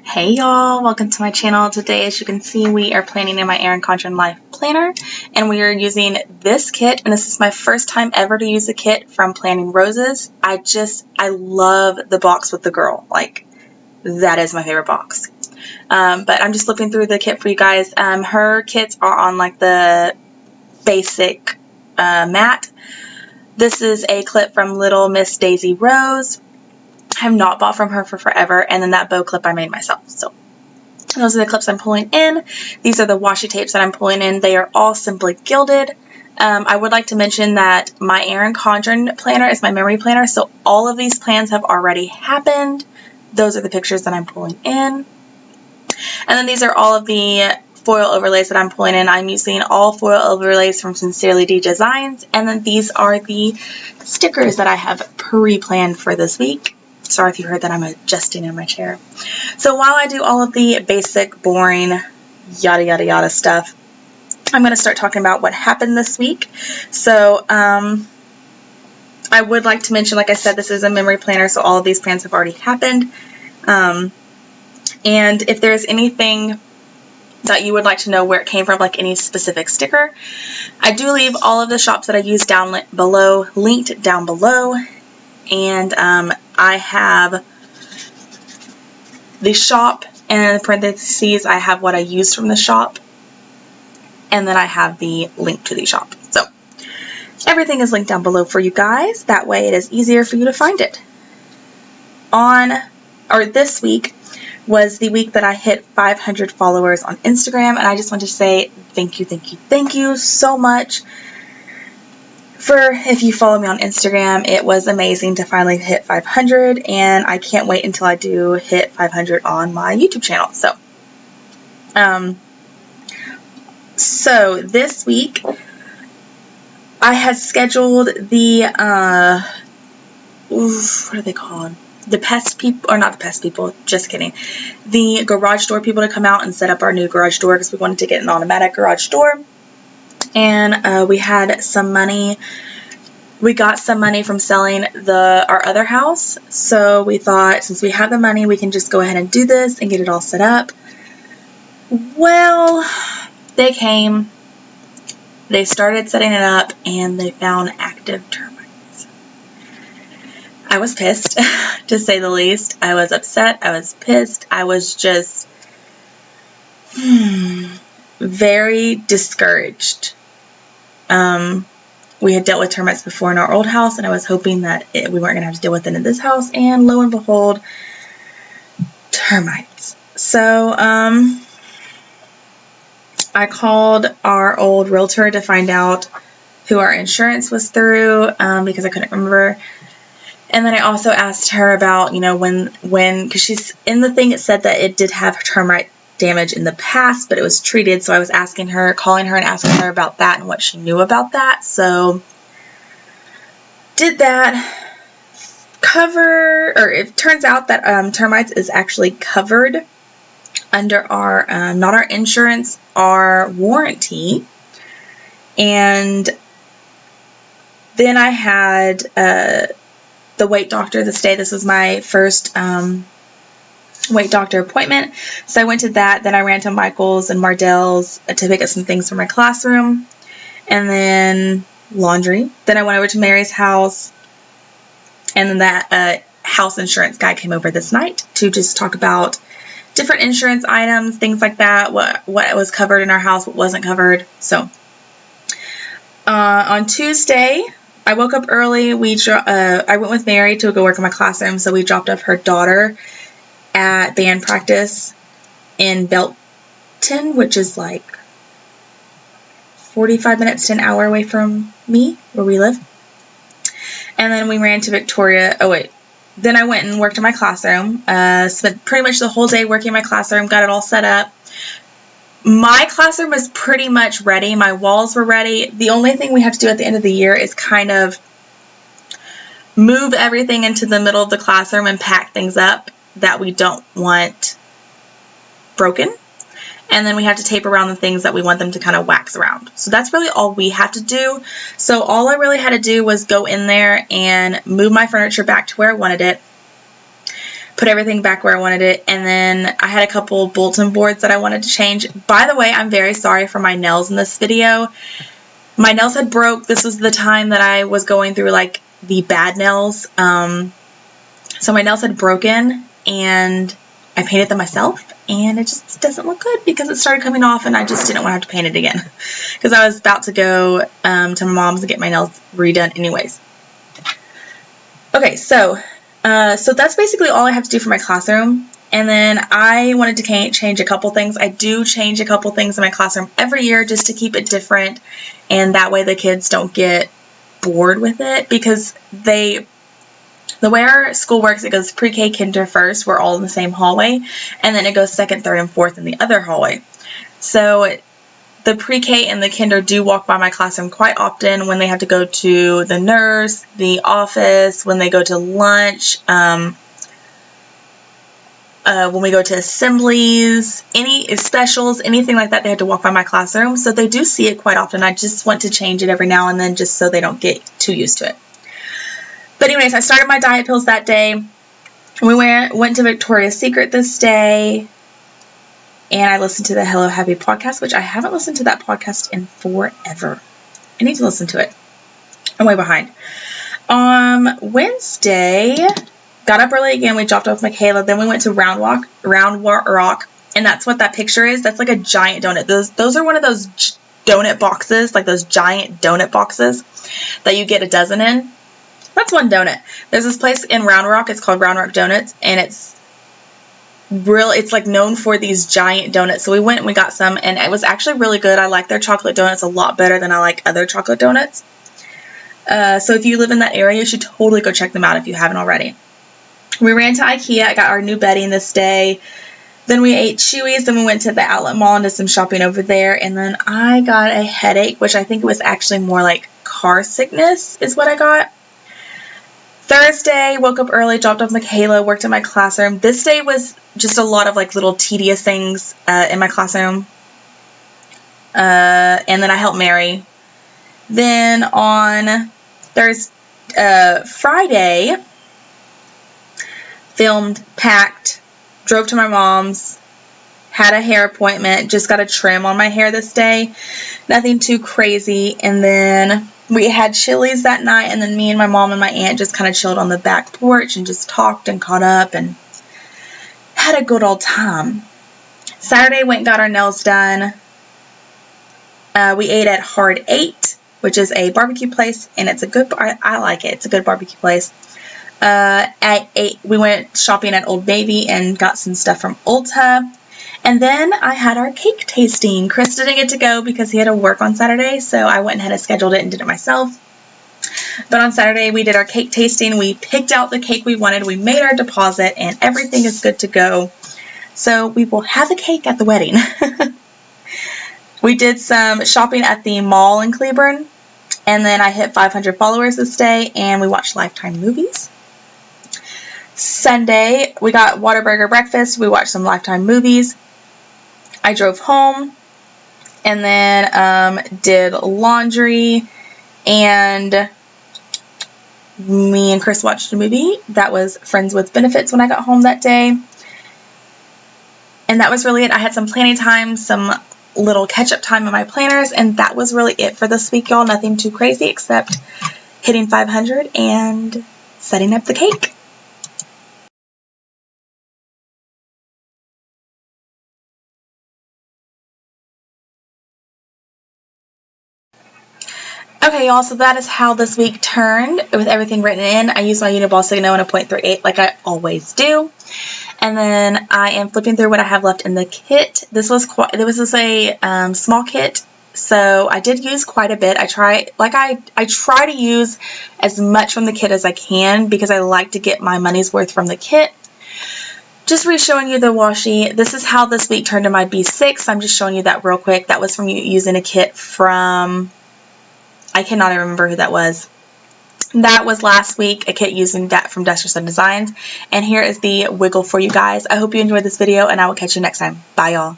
Hey y'all, welcome to my channel. Today, as you can see, we are planning in my Erin Condren Life Planner, and we are using this kit, and this is my first time ever to use a kit from Planning Roses. I love the box with the girl. Like, that is my favorite box. But I'm just flipping through the kit for you guys. Her kits are on like the basic mat. This is a clip from Little Miss Daisy Rose. I have not bought from her for forever, and then that bow clip I made myself. So those are the clips I'm pulling in. These are the washi tapes that I'm pulling in. They are all simply gilded. I would like to mention that my Erin Condren planner is my memory planner, so all of these plans have already happened. Those are the pictures that I'm pulling in. And then these are all of the foil overlays that I'm pulling in. I'm using all foil overlays from Sincerely D Designs, and then these are the stickers that I have pre-planned for this week. Sorry if you heard that I'm adjusting in my chair. So while I do all of the basic, boring, yada yada yada stuff, I'm going to start talking about what happened this week. So I would like to mention, like I said, this is a memory planner, so all of these plans have already happened. And if there's anything that you would like to know where it came from, like any specific sticker, I do leave all of the shops that I use down below, linked down below. And I have the shop, and in parentheses I have what I used from the shop, and then I have the link to the shop. So everything is linked down below for you guys. That way it is easier for you to find it. This week was the week that I hit 500 followers on Instagram, and I just want to say thank you so much. If you follow me on Instagram, it was amazing to finally hit 500, and I can't wait until I do hit 500 on my YouTube channel. So this week I had scheduled the what are they called? The pest people, or not the pest people, just kidding. The garage door people to come out and set up our new garage door because we wanted to get an automatic garage door. And we had some money. We got some money from selling our other house, so we thought since we have the money, we can just go ahead and do this and get it all set up. Well, they came, they started setting it up, and they found active termites. I was pissed, to say the least. I was upset, I was pissed, I was just very discouraged. We had dealt with termites before in our old house, and I was hoping that we weren't going to have to deal with it in this house, and lo and behold, termites. So, I called our old realtor to find out who our insurance was through, because I couldn't remember. And then I also asked her about, when, because she's in the thing, it said that it did have termite damage in the past, but it was treated. So I was calling her and asking her about that and what she knew about that. So did that. It turns out that termites is actually covered under our, not our insurance, our warranty. And then I had the weight doctor this day. This was my first weight doctor appointment. So I went to that. Then I ran to Michael's and Mardell's to pick up some things for my classroom. And then laundry. Then I went over to Mary's house. And then that house insurance guy came over this night to just talk about different insurance items, things like that, what was covered in our house, what wasn't covered. So on Tuesday, I woke up early. I went with Mary to go work in my classroom, so we dropped off her daughter at band practice in Belton, which is like 45 minutes to an hour away from me, where we live. And then we ran to Victoria. Then I went and worked in my classroom. Spent pretty much the whole day working in my classroom, got it all set up. My classroom was pretty much ready. My walls were ready. The only thing we have to do at the end of the year is kind of move everything into the middle of the classroom and pack things up that we don't want broken. And then we have to tape around the things that we want them to kind of wax around. So that's really all we have to do. So all I really had to do was go in there and move my furniture back to where I wanted it. put everything back where I wanted it, and then I had a couple bulletin boards that I wanted to change. By the way, I'm very sorry for my nails in this video. My nails had broke. This was the time that I was going through like the bad nails. So my nails had broken, and I painted them myself, and it just doesn't look good because it started coming off, and I just didn't want to have to paint it again because I was about to go to my mom's and get my nails redone anyways. Okay, so that's basically all I have to do for my classroom. And then I wanted to change a couple things. I do change a couple things in my classroom every year just to keep it different, and that way the kids don't get bored with it, because the way our school works, it goes pre-K, kinder first. We're all in the same hallway, and then it goes second, third, and fourth in the other hallway. So the pre-K and the kinder do walk by my classroom quite often when they have to go to the nurse, the office, when they go to lunch, when we go to assemblies, any specials, anything like that, they have to walk by my classroom. So they do see it quite often. I just want to change it every now and then just so they don't get too used to it. But anyways, I started my diet pills that day. We went to Victoria's Secret this day, and I listened to the Hello Happy podcast, which I haven't listened to that podcast in forever. I need to listen to it. I'm way behind. Wednesday, got up early again. We dropped off Michaela. Then we went to Round Rock, and that's what that picture is. That's like a giant donut. Those are one of those donut boxes, like those giant donut boxes that you get a dozen in. That's one donut. There's this place in Round Rock. It's called Round Rock Donuts, and it's like known for these giant donuts. So we went and we got some, and it was actually really good. I like their chocolate donuts a lot better than I like other chocolate donuts. So if you live in that area, you should totally go check them out if you haven't already. We ran to IKEA. I got our new bedding this day. Then we ate Chewy's. Then we went to the outlet mall and did some shopping over there. And then I got a headache, which I think was actually more like car sickness is what I got. Thursday, woke up early, dropped off Michaela, worked in my classroom. This day was just a lot of like little tedious things in my classroom. And then I helped Mary. Then on Friday, filmed, packed, drove to my mom's, had a hair appointment, just got a trim on my hair this day. Nothing too crazy. And then we had Chili's that night, and then me and my mom and my aunt just kind of chilled on the back porch and just talked and caught up and had a good old time. Saturday, went and got our nails done. We ate at Hard 8, which is a barbecue place, and it's a good, I like it. It's a good barbecue place. At 8, we went shopping at Old Navy and got some stuff from Ulta. And then I had our cake tasting. Chris didn't get to go because he had to work on Saturday, so I went ahead and scheduled it and did it myself. But on Saturday, we did our cake tasting. We picked out the cake we wanted. We made our deposit, and everything is good to go. So we will have a cake at the wedding. We did some shopping at the mall in Cleburne, and then I hit 500 followers this day, and we watched Lifetime movies. Sunday, we got Whataburger breakfast. We watched some Lifetime movies. I drove home, and then did laundry, and me and Chris watched a movie that was Friends with Benefits when I got home that day. And that was really it. I had some planning time, some little catch-up time in my planners, and that was really it for this week, y'all. Nothing too crazy except hitting 500 and setting up the cake. Okay, y'all, so that is how this week turned with everything written in. I used my Uniball Signo in a .38 like I always do. And then I am flipping through what I have left in the kit. This was a small kit, so I did use quite a bit. I try to use as much from the kit as I can because I like to get my money's worth from the kit. Just re-showing you the washi. This is how this week turned in my B6. I'm just showing you that real quick. That was from using a kit from, I cannot remember who that was. That was last week, a kit using that from Dexter Sun Designs. And here is the wiggle for you guys. I hope you enjoyed this video, and I will catch you next time. Bye, y'all.